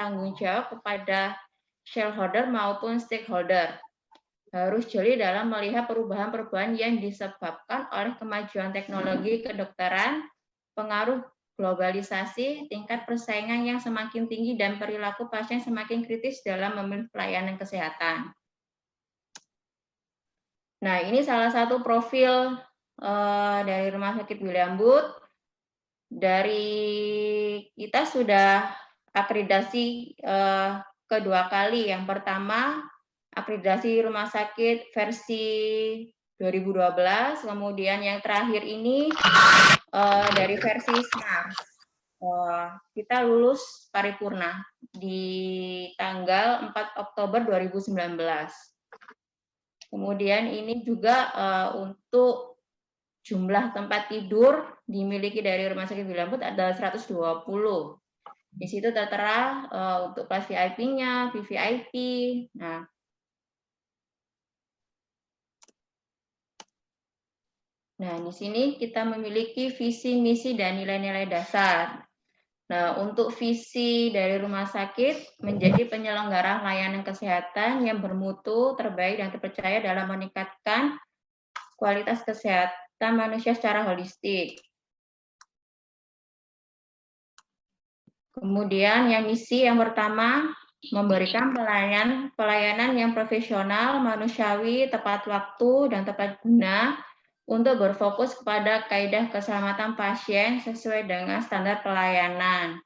tanggung jawab kepada shareholder maupun stakeholder. Harus jeli dalam melihat perubahan-perubahan yang disebabkan oleh kemajuan teknologi kedokteran, pengaruh globalisasi, tingkat persaingan yang semakin tinggi, dan perilaku pasien semakin kritis dalam memilih pelayanan kesehatan. Nah, ini salah satu profil dari Rumah Sakit William Booth. Dari kita sudah akreditasi kedua kali. Yang pertama, akreditasi rumah sakit versi 2012, kemudian yang terakhir ini dari versi SMART. Kita lulus paripurna di tanggal 4 Oktober 2019. Kemudian ini juga untuk jumlah tempat tidur dimiliki dari Rumah Sakit William Booth adalah 120. Di situ tertera untuk kelas VIP-nya, VVIP. Nah, di sini kita memiliki visi, misi, dan nilai-nilai dasar. Nah, untuk visi dari rumah sakit menjadi penyelenggara layanan kesehatan yang bermutu, terbaik, dan terpercaya dalam meningkatkan kualitas kesehatan manusia secara holistik. Kemudian yang misi yang pertama, memberikan pelayanan yang profesional, manusiawi, tepat waktu, dan tepat guna untuk berfokus kepada kaidah keselamatan pasien sesuai dengan standar pelayanan.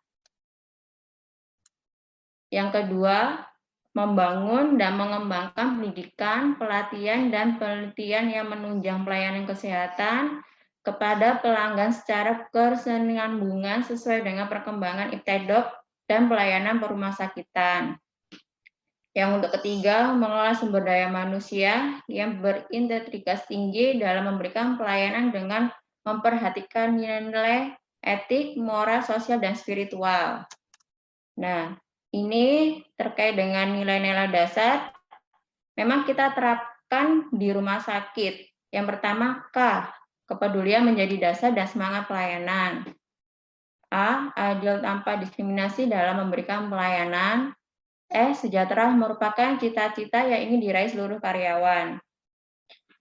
Yang kedua, membangun dan mengembangkan pendidikan, pelatihan, dan penelitian yang menunjang pelayanan kesehatan kepada pelanggan secara kesinambungan sesuai dengan perkembangan IPTEDOK dan pelayanan perumahsakitan. Yang untuk ketiga, mengelola sumber daya manusia yang berintegritas tinggi dalam memberikan pelayanan dengan memperhatikan nilai etik, moral, sosial, dan spiritual. Nah, ini terkait dengan nilai-nilai dasar, memang kita terapkan di rumah sakit. Yang pertama, K, kepedulian menjadi dasar dan semangat pelayanan. A, adil tanpa diskriminasi dalam memberikan pelayanan. E, sejahtera merupakan cita-cita yang ingin diraih seluruh karyawan.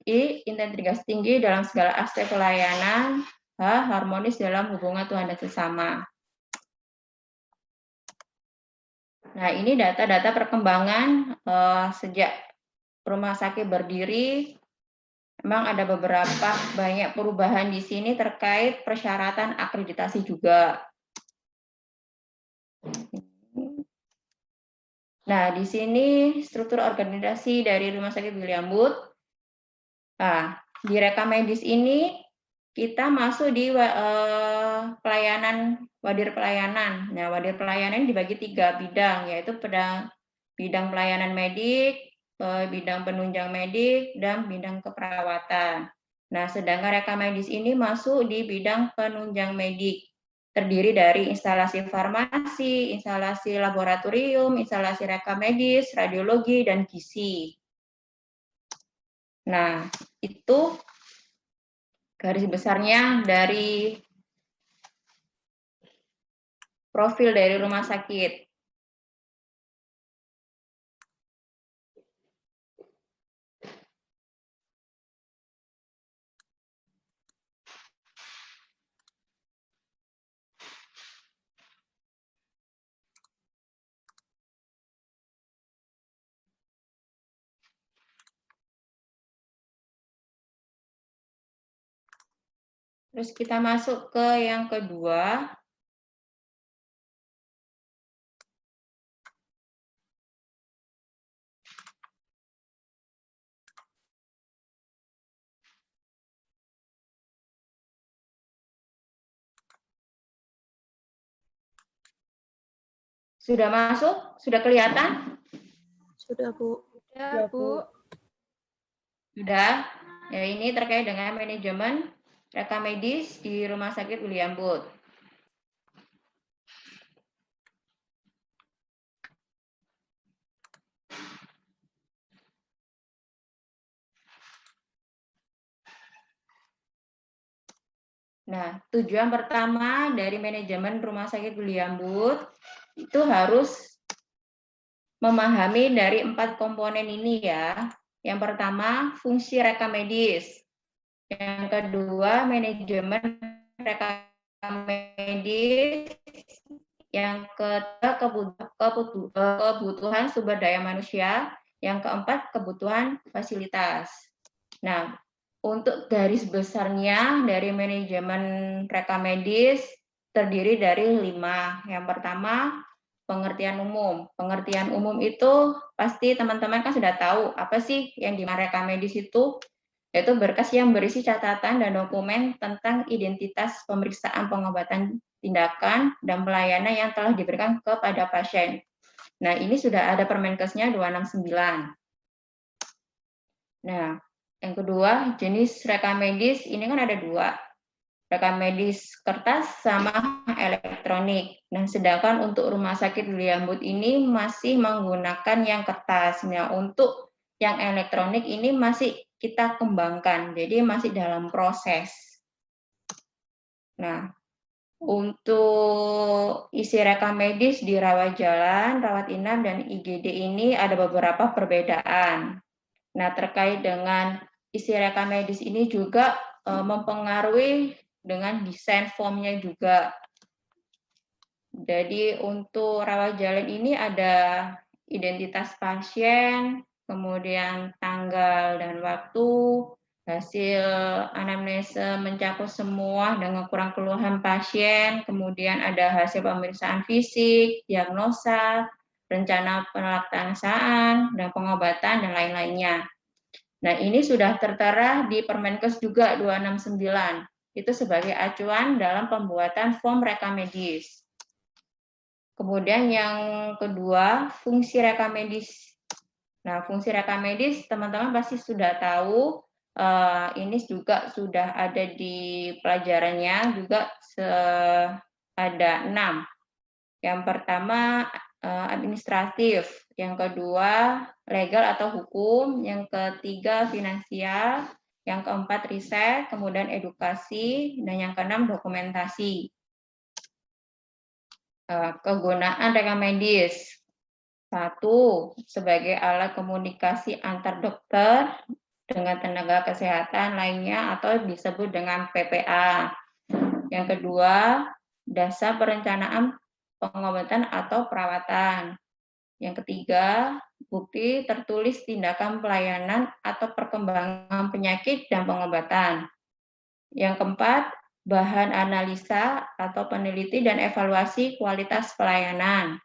I, integritas tinggi dalam segala aspek pelayanan. H, harmonis dalam hubungan Tuhan dan sesama. Nah, ini data-data perkembangan sejak rumah sakit berdiri. Memang ada beberapa banyak perubahan di sini terkait persyaratan akreditasi juga. Nah, di sini struktur organisasi dari Rumah Sakit William Booth. Nah, di rekam medis ini kita masuk di pelayanan, wadir pelayanan. Nah, wadir pelayanan dibagi 3 bidang, yaitu bidang pelayanan medik, bidang penunjang medik, dan bidang keperawatan. Nah, sedangkan rekam medis ini masuk di bidang penunjang medik, terdiri dari instalasi farmasi, instalasi laboratorium, instalasi rekam medis, radiologi, dan gizi. Nah, itu garis besarnya dari profil dari rumah sakit. Terus kita masuk ke yang kedua. Sudah masuk? Sudah kelihatan? Sudah, Bu. Sudah, Bu. Sudah. Ya, ini terkait dengan manajemen rekam medis di Rumah Sakit William Booth. Nah, tujuan pertama dari manajemen Rumah Sakit William Booth itu harus memahami dari 4 komponen ini ya. Yang pertama, fungsi rekam medis. Yang kedua, manajemen rekam medis. Yang ketiga, kebutuhan sumber daya manusia. Yang keempat, kebutuhan fasilitas. Nah, untuk garis besarnya dari manajemen rekam medis terdiri dari 5. Yang pertama, pengertian umum. Pengertian umum itu pasti teman-teman kan sudah tahu apa sih yang dimana rekam medis itu, yaitu berkas yang berisi catatan dan dokumen tentang identitas pemeriksaan pengobatan, tindakan, dan pelayanan yang telah diberikan kepada pasien. Nah, ini sudah ada Permenkesnya 269. Nah, yang kedua, jenis rekam medis ini kan ada 2. Rekam medis kertas sama elektronik. Nah, sedangkan untuk Rumah Sakit Liambut ini masih menggunakan yang kertas. Nah, untuk yang elektronik ini masih kita kembangkan, jadi masih dalam proses. Nah, untuk isi rekam medis di rawat jalan, rawat inap, dan IGD ini ada beberapa perbedaan. Nah, terkait dengan isi rekam medis ini juga mempengaruhi dengan desain formnya juga. Jadi untuk rawat jalan ini ada identitas pasien, kemudian tanggal dan waktu, hasil anamnesa mencakup semua dengan kurang keluhan pasien, kemudian ada hasil pemeriksaan fisik, diagnosa, rencana pelaksanaan, dan pengobatan, dan lain-lainnya. Nah, ini sudah tertera di Permenkes juga 269. Itu sebagai acuan dalam pembuatan form rekam medis. Kemudian yang kedua, fungsi rekam medis. Nah, fungsi rekam medis teman-teman pasti sudah tahu, ini juga sudah ada di pelajarannya juga ada 6. Yang pertama administratif, yang kedua legal atau hukum, yang ketiga finansial, yang keempat riset, kemudian edukasi, dan yang keenam dokumentasi. Kegunaan rekam medis. 1, sebagai alat komunikasi antar dokter dengan tenaga kesehatan lainnya atau disebut dengan PPA. Yang kedua, dasar perencanaan pengobatan atau perawatan. Yang ketiga, bukti tertulis tindakan pelayanan atau perkembangan penyakit dan pengobatan. Yang keempat, bahan analisa atau peneliti dan evaluasi kualitas pelayanan.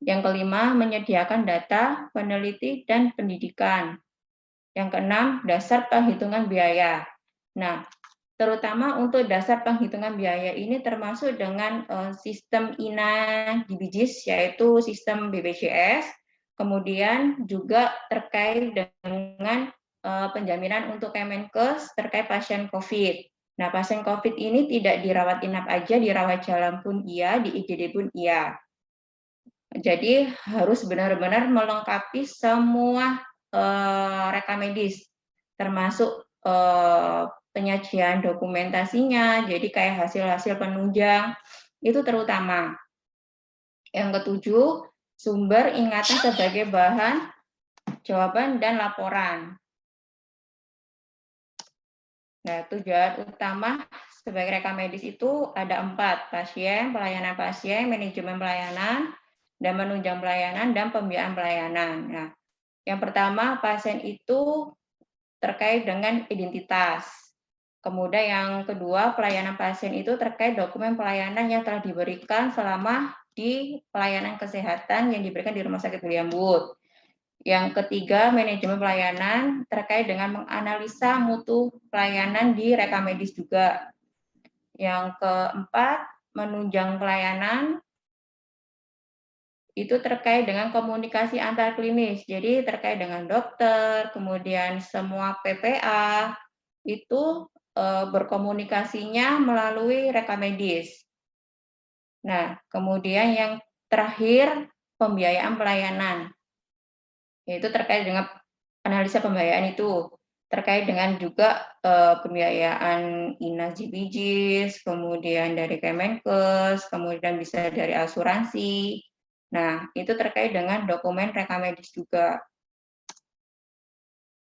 Yang kelima, menyediakan data, peneliti, dan pendidikan. Yang keenam, dasar penghitungan biaya. Nah, terutama untuk dasar penghitungan biaya ini termasuk dengan sistem INA DBJIS, yaitu sistem BPJS, kemudian juga terkait dengan penjaminan untuk Kemenkes terkait pasien COVID. Nah, pasien COVID ini tidak dirawat inap aja, dirawat jalan pun iya, di IGD pun iya. Jadi harus benar-benar melengkapi semua rekam medis, termasuk penyajian dokumentasinya, jadi kayak hasil-hasil penunjang, itu terutama. Yang ketujuh, sumber ingatan sebagai bahan jawaban dan laporan. Nah, tujuan utama sebagai rekam medis itu ada 4, pasien, pelayanan pasien, manajemen pelayanan, dan menunjang pelayanan, dan pembiayaan pelayanan. Nah, yang pertama, pasien itu terkait dengan identitas. Kemudian yang kedua, pelayanan pasien itu terkait dokumen pelayanan yang telah diberikan selama di pelayanan kesehatan yang diberikan di Rumah Sakit Liambut. Yang ketiga, manajemen pelayanan terkait dengan menganalisa mutu pelayanan di rekam medis juga. Yang keempat, menunjang pelayanan itu terkait dengan komunikasi antar klinis. Jadi terkait dengan dokter, kemudian semua PPA itu berkomunikasinya melalui rekam medis. Nah, kemudian yang terakhir, pembiayaan pelayanan. Yaitu terkait dengan analisa pembiayaan itu, terkait dengan juga pembiayaan INAS JBJIS, kemudian dari Kemenkes, kemudian bisa dari asuransi, Nah, itu terkait dengan dokumen rekam medis juga.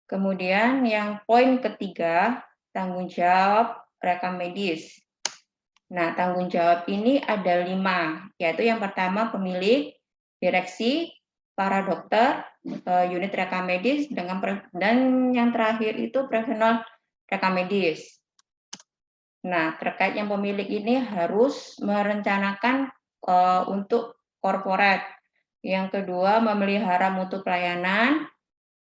Kemudian yang poin ketiga, tanggung jawab rekam medis. Nah, tanggung jawab ini ada 5, yaitu yang pertama pemilik, direksi, para dokter, unit rekam medis, dan yang terakhir itu profesional rekam medis. Nah, terkait yang pemilik ini harus merencanakan untuk korporat. Yang kedua, memelihara mutu pelayanan.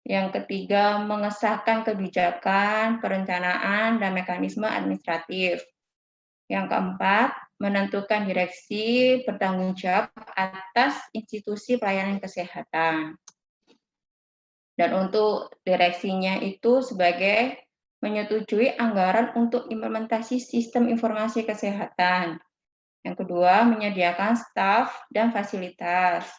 Yang ketiga, mengesahkan kebijakan, perencanaan, dan mekanisme administratif. Yang keempat, menentukan direksi bertanggung jawab atas institusi pelayanan kesehatan. Dan untuk direksinya itu sebagai menyetujui anggaran untuk implementasi sistem informasi kesehatan. Yang kedua, menyediakan staf dan fasilitas.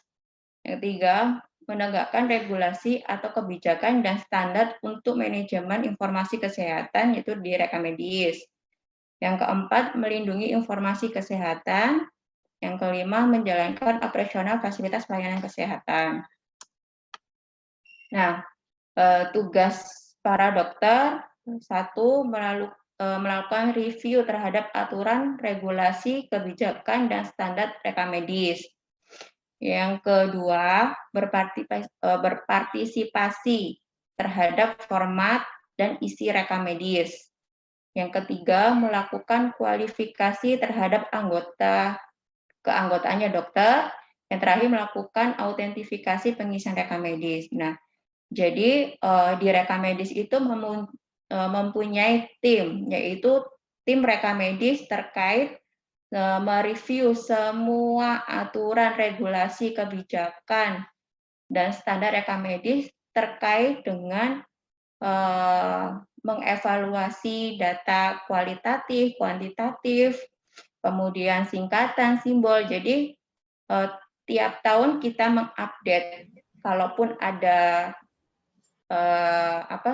Yang ketiga, menegakkan regulasi atau kebijakan dan standar untuk manajemen informasi kesehatan, yaitu di rekam medis. Yang keempat, melindungi informasi kesehatan. Yang kelima, menjalankan operasional fasilitas pelayanan kesehatan. Nah, tugas para dokter, satu, melakukan review terhadap aturan, regulasi, kebijakan, dan standar rekam medis. Yang kedua, berpartisipasi terhadap format dan isi rekam medis. Yang ketiga, melakukan kualifikasi terhadap keanggotaannya dokter. Yang terakhir, melakukan autentifikasi pengisian rekam medis. Nah, jadi di rekam medis itu mempunyai tim, yaitu tim rekam medis terkait mereview semua aturan, regulasi, kebijakan, dan standar rekam medis terkait dengan mengevaluasi data kualitatif, kuantitatif, kemudian singkatan, simbol. Jadi tiap tahun kita mengupdate, kalaupun ada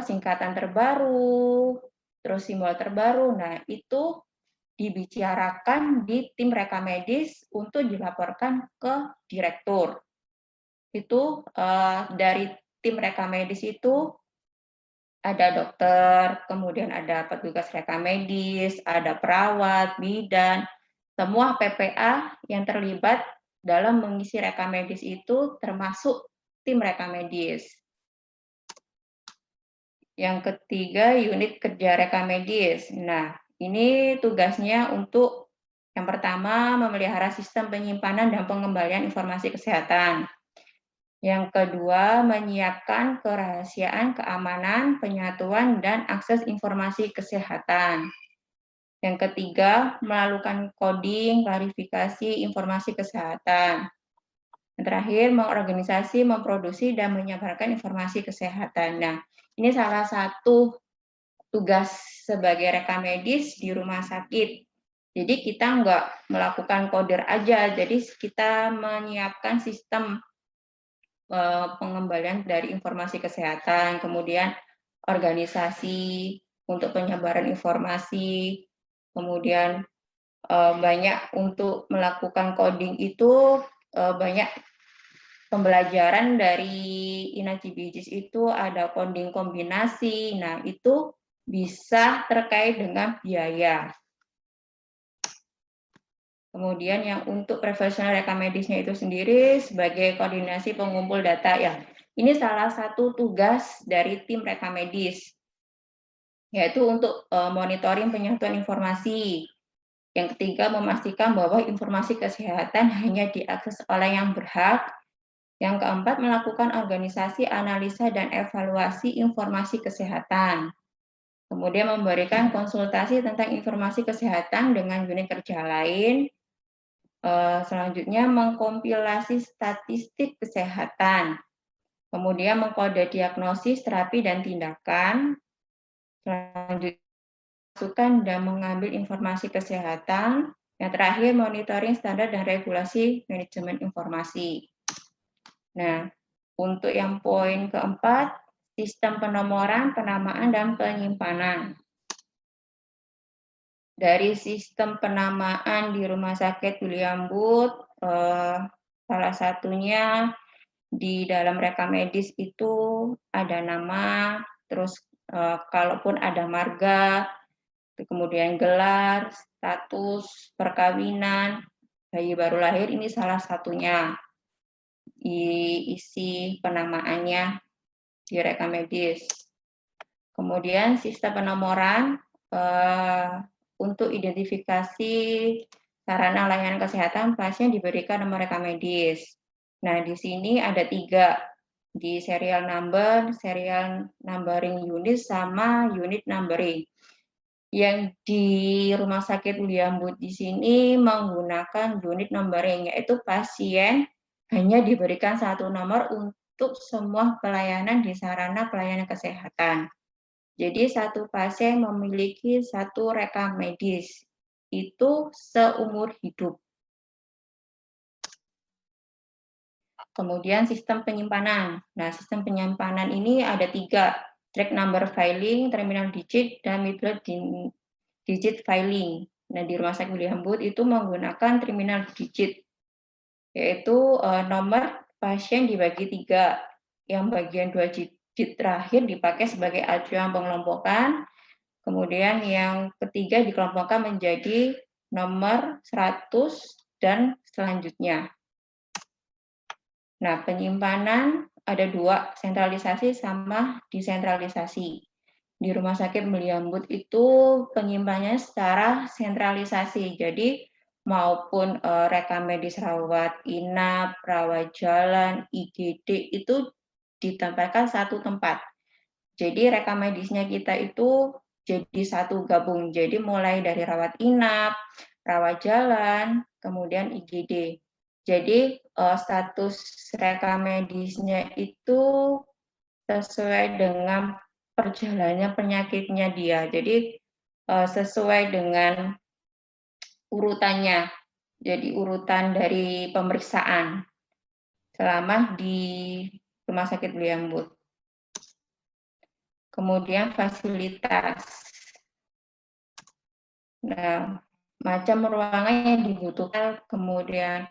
singkatan terbaru, terus simbol terbaru. Nah, itu dibicarakan di tim rekam medis untuk dilaporkan ke direktur. Itu dari tim rekam medis itu ada dokter, kemudian ada petugas rekam medis, ada perawat, bidan, semua PPA yang terlibat dalam mengisi rekam medis itu termasuk tim rekam medis. Yang ketiga, unit kerja rekam medis. Nah, ini tugasnya untuk yang pertama, memelihara sistem penyimpanan dan pengembalian informasi kesehatan. Yang kedua, menyiapkan kerahasiaan, keamanan, penyatuan, dan akses informasi kesehatan. Yang ketiga, melakukan coding, klarifikasi informasi kesehatan. Yang terakhir, mengorganisasi, memproduksi, dan menyebarkan informasi kesehatan. Nah, ini salah satu tugas sebagai rekam medis di rumah sakit. Jadi kita nggak melakukan koder aja, jadi kita menyiapkan sistem pengembalian dari informasi kesehatan, kemudian organisasi untuk penyebaran informasi, kemudian banyak untuk melakukan coding itu banyak pembelajaran dari INACIBIDIS itu ada coding kombinasi. Nah, itu bisa terkait dengan biaya. Kemudian yang untuk profesional rekam medisnya itu sendiri sebagai koordinasi pengumpul data ya. Ini salah satu tugas dari tim rekam medis, yaitu untuk monitoring penyatuan informasi. Yang ketiga, memastikan bahwa informasi kesehatan hanya diakses oleh yang berhak. Yang keempat, melakukan organisasi, analisa, dan evaluasi informasi kesehatan. Kemudian memberikan konsultasi tentang informasi kesehatan dengan unit kerja lain. Selanjutnya, mengkompilasi statistik kesehatan. Kemudian mengkode diagnosis, terapi, dan tindakan. Selanjutnya, masukkan dan mengambil informasi kesehatan. Yang terakhir, monitoring standar dan regulasi manajemen informasi. Nah, untuk yang poin keempat, sistem penomoran, penamaan, dan penyimpanan. Dari sistem penamaan di Rumah Sakit William Booth, Salah satunya di dalam rekam medis itu ada nama, terus kalaupun ada marga, kemudian gelar, status, perkawinan, bayi baru lahir ini salah satunya isi penamaannya di rekam medis. Kemudian sistem penomoran untuk identifikasi sarana layanan kesehatan pasien diberikan nomor rekam medis. Nah, di sini ada 3, di serial number, serial numbering unit, sama unit numbering. Yang di Rumah Sakit William Booth di sini menggunakan unit numbering, yaitu pasien hanya diberikan 1 nomor untuk semua pelayanan di sarana pelayanan kesehatan. Jadi satu pasien memiliki 1 rekam medis, itu seumur hidup. Kemudian sistem penyimpanan. Nah, sistem penyimpanan ini ada 3, track number filing, terminal digit, dan middle digit filing. Nah, di Rumah Sakit William Booth itu menggunakan terminal digit, yaitu nomor pasien dibagi 3, yang bagian 2 digit terakhir dipakai sebagai acuan pengelompokan, kemudian yang ketiga dikelompokkan menjadi nomor 100 dan selanjutnya. Nah, penyimpanan ada 2, sentralisasi sama desentralisasi. Di Rumah Sakit William Booth itu penyimpanannya secara sentralisasi. Jadi maupun rekam medis rawat inap, rawat jalan, IGD itu ditempatkan satu tempat. Jadi rekam medisnya kita itu jadi satu gabung. Jadi mulai dari rawat inap, rawat jalan, kemudian IGD. Jadi status rekam medisnya itu sesuai dengan perjalanan penyakitnya dia. Jadi sesuai dengan urutannya. Jadi urutan dari pemeriksaan selama di Rumah Sakit William Booth. Kemudian fasilitas. Nah, macam ruangan yang dibutuhkan, kemudian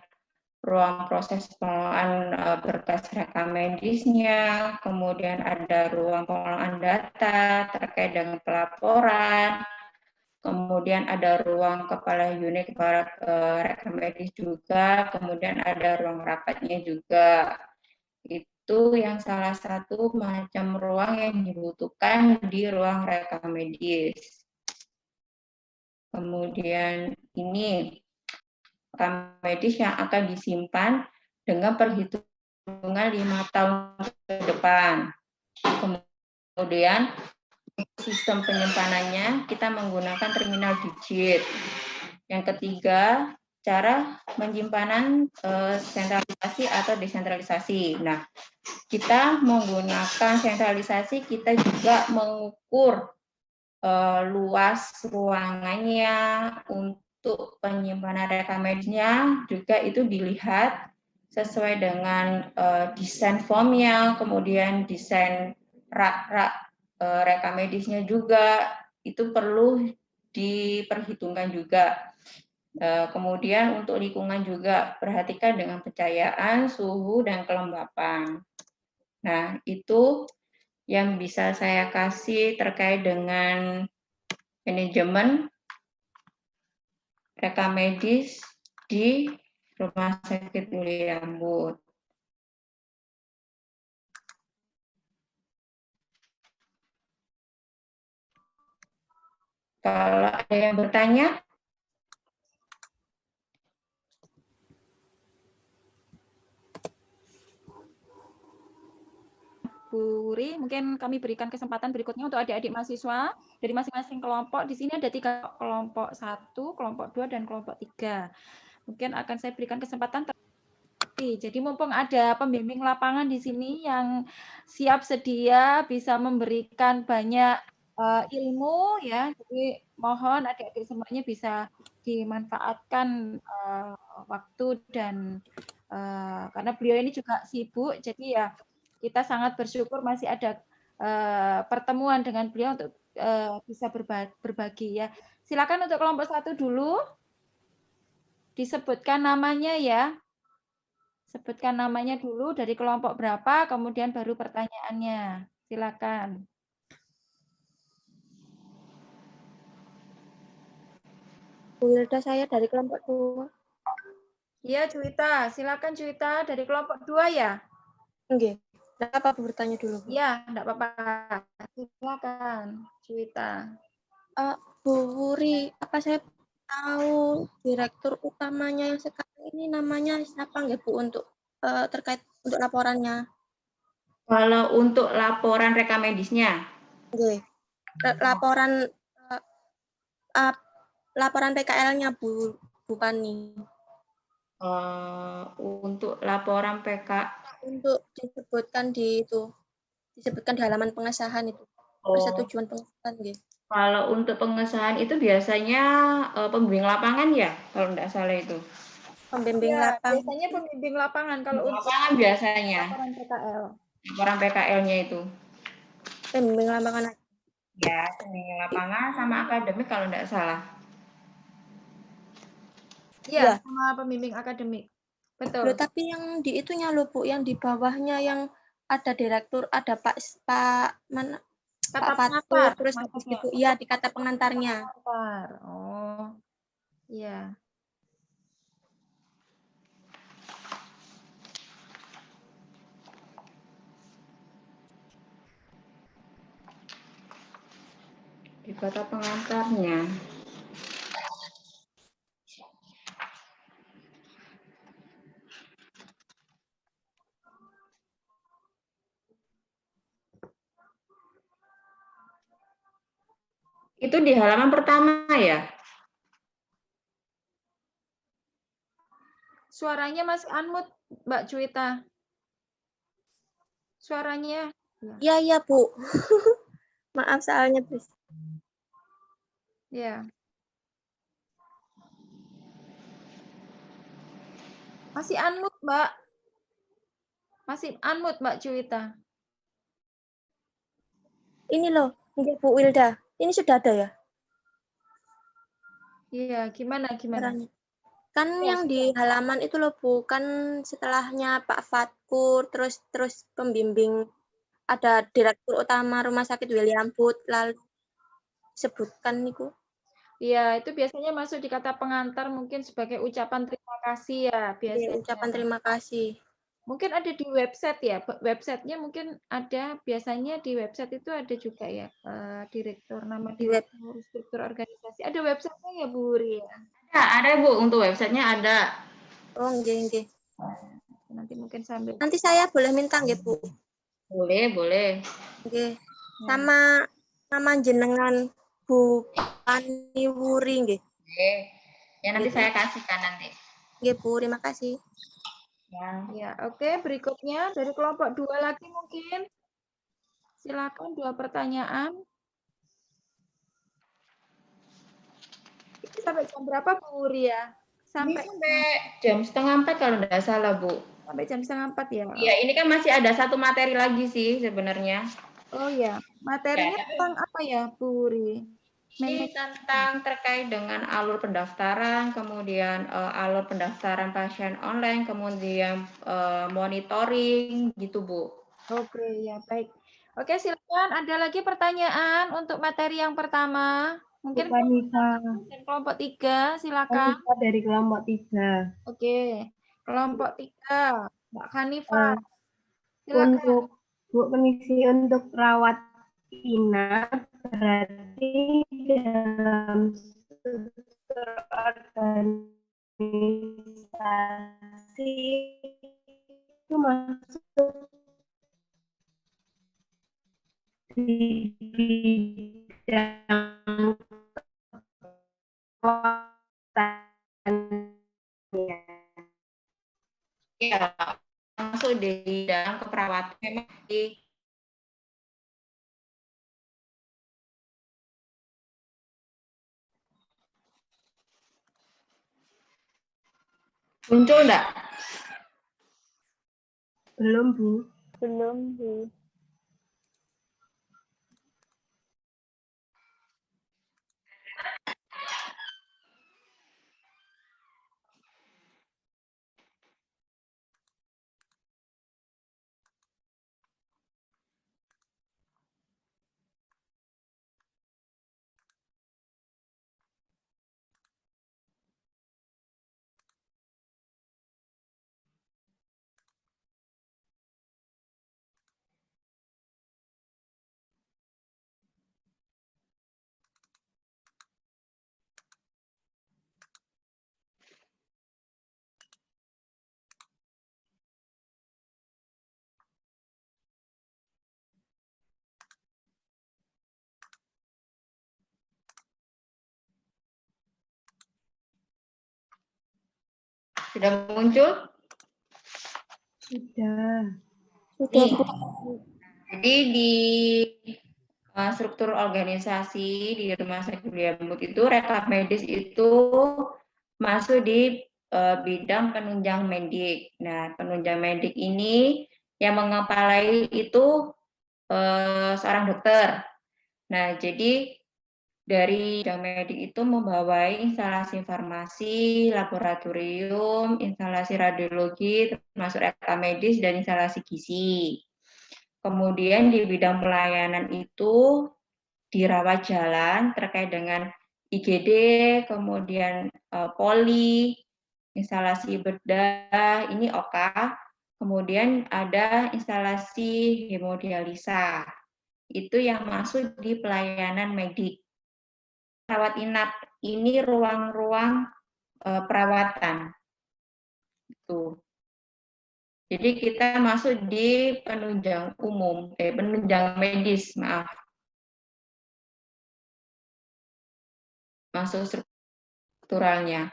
ruang proses pengelolaan berkas rekam medisnya, kemudian ada ruang pengelolaan data terkait dengan pelaporan, kemudian ada ruang kepala unit kepala rekam medis juga, kemudian ada ruang rapatnya juga. Itu yang salah satu macam ruang yang dibutuhkan di ruang rekam medis. Kemudian ini rekam medis yang akan disimpan dengan perhitungan 5 tahun ke depan. Kemudian sistem penyimpanannya kita menggunakan terminal digit. Yang ketiga, cara penyimpanan sentralisasi atau desentralisasi. Nah, kita menggunakan sentralisasi, kita juga mengukur luas ruangannya, untuk penyimpanan rekam medisnya juga itu dilihat sesuai dengan desain formnya, kemudian desain rak-rak rekam medisnya juga itu perlu diperhitungkan juga. Kemudian untuk lingkungan juga perhatikan dengan pencahayaan, suhu, dan kelembapan. Nah, itu yang bisa saya kasih terkait dengan manajemen rekam medis di Rumah Sakit William Booth. Kalau ada yang bertanya? Bu Wuri, mungkin kami berikan kesempatan berikutnya untuk adik-adik mahasiswa dari masing-masing kelompok. Di sini ada 3 kelompok, 1, kelompok 2, dan kelompok 3. Mungkin akan saya berikan kesempatan. Jadi mumpung ada pembimbing lapangan di sini yang siap sedia bisa memberikan banyak ilmu ya. Jadi mohon adik-adik semuanya bisa dimanfaatkan waktu dan karena beliau ini juga sibuk, jadi ya kita sangat bersyukur masih ada pertemuan dengan beliau untuk bisa berbagi ya. Silakan untuk kelompok 1 dulu, disebutkan namanya ya. Sebutkan namanya dulu dari kelompok berapa, kemudian baru pertanyaannya. Silakan. Bu Wilda, saya dari kelompok 2. Iya, Cuita. Silakan Cuita dari kelompok 2 ya? Nggih. Enggak apa Bu bertanya dulu, Bu. Iya, enggak apa-apa. Silakan, Cuita. Bu Wuri, apa saya tahu direktur utamanya yang sekarang ini namanya siapa nggak Bu untuk terkait untuk laporannya? Kalau untuk laporan rekam medisnya, Nggih. Laporan laporan PKL-nya Bu Pani. untuk laporan PK, Untuk disebutkan di halaman pengesahan itu. Persetujuan pengesahan nggih. kalau untuk pengesahan itu biasanya pembimbing lapangan ya, kalau tidak salah itu. Pembimbing Ya, lapangan. biasanya pembimbing lapangan kalau untuk Lapangan biasanya, laporan PKL. laporan PKL-nya itu. Pembimbing lapangan. Ya, pembimbing lapangan sama akademik kalau tidak salah. Iya, Ya. sama pembimbing akademik. Betul. Loh, tapi yang di itunya loh Bu, yang di bawahnya yang ada direktur, ada Pak mana? Kata Pak Fatur, pengantar terus habis maksudnya. itu, iya di kata pengantarnya. Pengantar. Oh, iya. Di kata pengantarnya. Itu di halaman pertama ya? Suaranya masih unmute, Mbak Cuita. Suaranya. Iya, iya Bu. Maaf soalnya terus. Ya. Masih unmute, Mbak. Masih unmute, Mbak Cuita. Ini loh, enggak Bu Wilda. Ini sudah ada ya? Iya, gimana? Suaranya. Kan Ya, yang di halaman itu loh Bu, kan setelahnya Pak Fatkur, terus pembimbing, ada direktur utama Rumah Sakit William Booth, lalu sebutkan niku. Iya, itu biasanya masuk di kata pengantar mungkin sebagai ucapan terima kasih ya biasanya. Ucapan terima kasih. Mungkin ada di website ya. Websitenya mungkin ada, biasanya di website itu ada juga ya direktur, nama direktur, struktur organisasi. Ada websitenya ya Bu Wuri ya? Ada Bu, untuk websitenya ada. Oh, nggih. Nanti mungkin sambil. Nanti saya boleh minta nggih Bu? Boleh. Nggih. Sama nama jenengan Bu Pani Wuri nggih. Oke. Ya nanti Gitu. saya kasihkan nanti. Nggih Bu, terima kasih. Ya, oke. Berikutnya dari kelompok 2 lagi mungkin. Silakan 2 pertanyaan. Ini sampai jam berapa Bu Wuri ya? Sampai jam 3:30 kalau tidak salah Bu. Sampai jam 3:30 ya? Iya, ini kan masih ada satu materi lagi sih sebenarnya. Oh ya, materinya tentang apa ya Bu Wuri? Ini tentang terkait dengan alur pendaftaran, kemudian alur pendaftaran pasien online, kemudian monitoring gitu Bu. Oke, ya baik. Oke, silakan. Ada lagi pertanyaan untuk materi yang pertama? Mungkin kelompok 3, silakan. Dari kelompok 3. Oke, kelompok 3, Mbak Hanifah. Silakan. Untuk Bu Pengisi untuk rawat inap berarti dalam struktur organisasi itu masuk di bidang kekuatannya. Iya, masuk di dalam keperawatan memang di muncul enggak? Belum, Bu. Belum Bu. Sudah muncul? Sudah. Sudah, Nih, Bu. jadi di struktur organisasi di Rumah Sakit William Booth itu rekap medis itu masuk di bidang penunjang medik. Nah, penunjang medik ini yang mengepalai itu seorang dokter. Nah, jadi dari bidang medik itu membawai instalasi farmasi, laboratorium, instalasi radiologi, termasuk rekam medis dan instalasi gizi. Kemudian di bidang pelayanan itu dirawat jalan terkait dengan IGD, kemudian poli, instalasi bedah, ini OKA, kemudian ada instalasi hemodialisa. Itu yang masuk di pelayanan medik. Rawat inap, ini ruang-ruang perawatan. Itu. Jadi kita masuk di penunjang umum, penunjang medis, maaf. Masuk strukturalnya.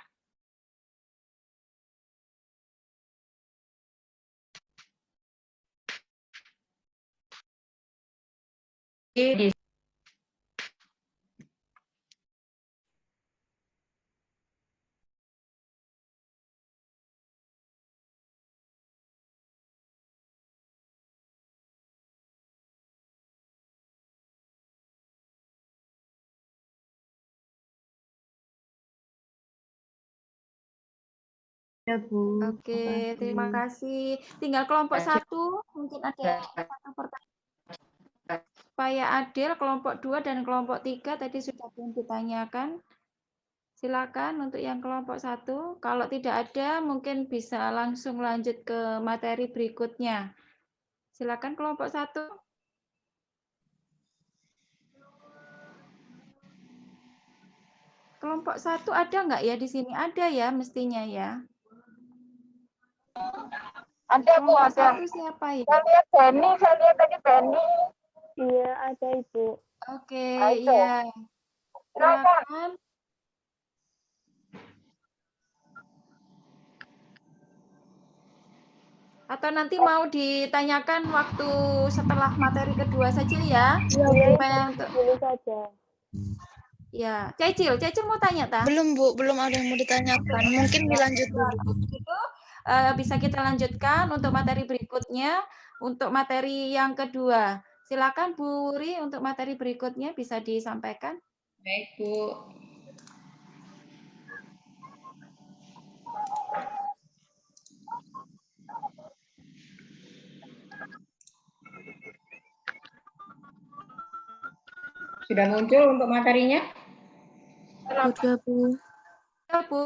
Di Ya, Bu. Oke, terima Makasih. kasih. Tinggal kelompok 1, mungkin ada satu pertanyaan. Supaya adil, kelompok 2 dan kelompok 3 tadi sudah ditanyakan. Silakan untuk yang kelompok 1. Kalau tidak ada, mungkin bisa langsung lanjut ke materi berikutnya. Silakan kelompok 1. Kelompok 1 ada nggak ya di sini? Ada ya mestinya ya. Ada, Bu, Kelompok ada. 1 siapa ya? Saya lihat tadi Benny. Iya, ada Ibu. Oke, Ayo. iya. Silakan. Atau nanti mau ditanyakan waktu setelah materi kedua saja ya? Iya, boleh saja. Ya, Cecil mau tanya, Ta? Belum, Bu, belum ada yang mau ditanyakan. Mungkin dilanjut dulu. Itu bisa kita lanjutkan untuk materi berikutnya, untuk materi yang kedua. Silakan Bu Ri untuk materi berikutnya bisa disampaikan. Baik, Bu. Sudah muncul untuk materinya? Sudah, Bu. Ya, Bu.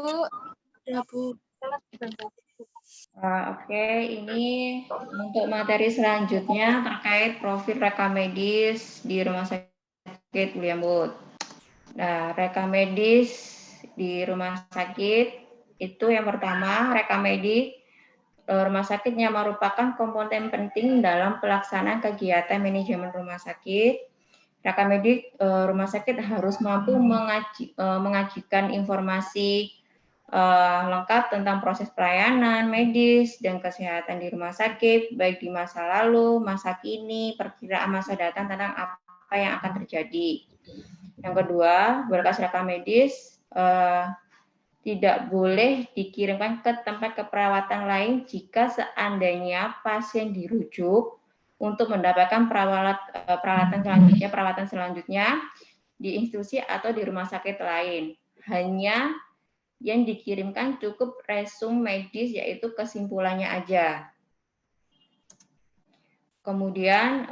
Sudah, Bu. Oke, ini untuk materi selanjutnya terkait profil rekam medis di Rumah Sakit William Booth. Nah, rekam medis di rumah sakit itu yang pertama, rekam medis rumah sakitnya merupakan komponen penting dalam pelaksanaan kegiatan manajemen rumah sakit. Rekam medis rumah sakit harus mampu mengajukan informasi lengkap tentang proses pelayanan medis dan kesehatan di rumah sakit, baik di masa lalu, masa kini, perkiraan masa datang tentang apa yang akan terjadi. Yang kedua, berkas rekam medis tidak boleh dikirimkan ke tempat keperawatan lain jika seandainya pasien dirujuk untuk mendapatkan perawatan selanjutnya di institusi atau di rumah sakit lain. Hanya yang dikirimkan cukup resum medis, yaitu kesimpulannya aja. Kemudian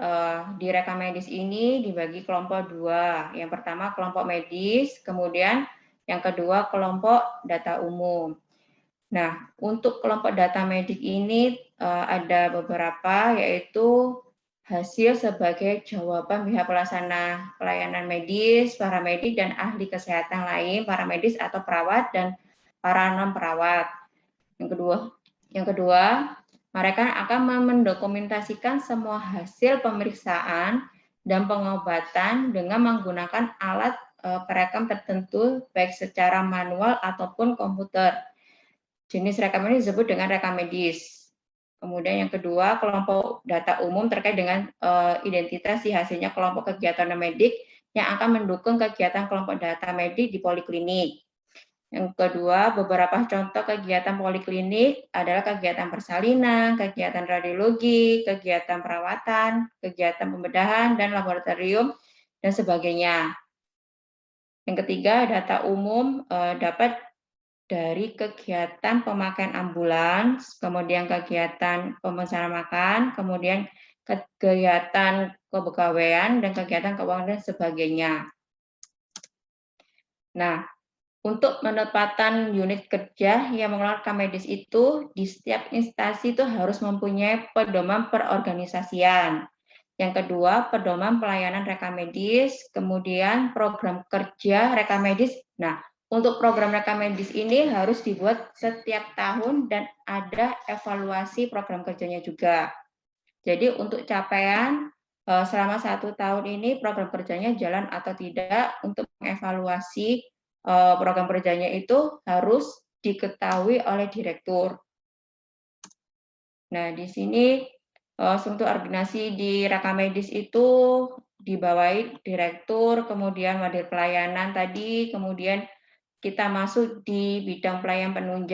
di rekam medis ini dibagi kelompok 2. Yang pertama kelompok medis, kemudian yang kedua kelompok data umum. Nah, untuk kelompok data medik ini ada beberapa, yaitu hasil sebagai jawaban pihak pelaksana pelayanan medis, paramedik, dan ahli kesehatan lain, paramedis atau perawat, dan para non-perawat. Yang kedua, mereka akan mendokumentasikan semua hasil pemeriksaan dan pengobatan dengan menggunakan alat perekam tertentu, baik secara manual ataupun komputer. Jenis rekam medis disebut dengan rekam medis. Kemudian yang kedua, kelompok data umum terkait dengan identitas di hasilnya kelompok kegiatan medik yang akan mendukung kegiatan kelompok data medik di poliklinik. Yang kedua, beberapa contoh kegiatan poliklinik adalah kegiatan persalinan, kegiatan radiologi, kegiatan perawatan, kegiatan pembedahan dan laboratorium, dan sebagainya. Yang ketiga, data umum dapat dari kegiatan pemakaian ambulans, kemudian kegiatan pemesanan makan, kemudian kegiatan kepegawaian, dan kegiatan keuangan, dan sebagainya. Nah, untuk penempatan unit kerja yang mengelola rekam medis itu, di setiap instansi itu harus mempunyai pedoman perorganisasian. Yang kedua, pedoman pelayanan rekam medis, kemudian program kerja rekam medis. Nah, untuk program rekam medis ini harus dibuat setiap tahun dan ada evaluasi program kerjanya juga. Jadi untuk capaian selama 1 tahun ini program kerjanya jalan atau tidak, untuk mengevaluasi program kerjanya itu harus diketahui oleh direktur. Nah, di sini struktur organisasi di rekam medis itu dibawahi direktur, kemudian wadir pelayanan tadi, kemudian kita masuk di bidang pelayanan penunjang.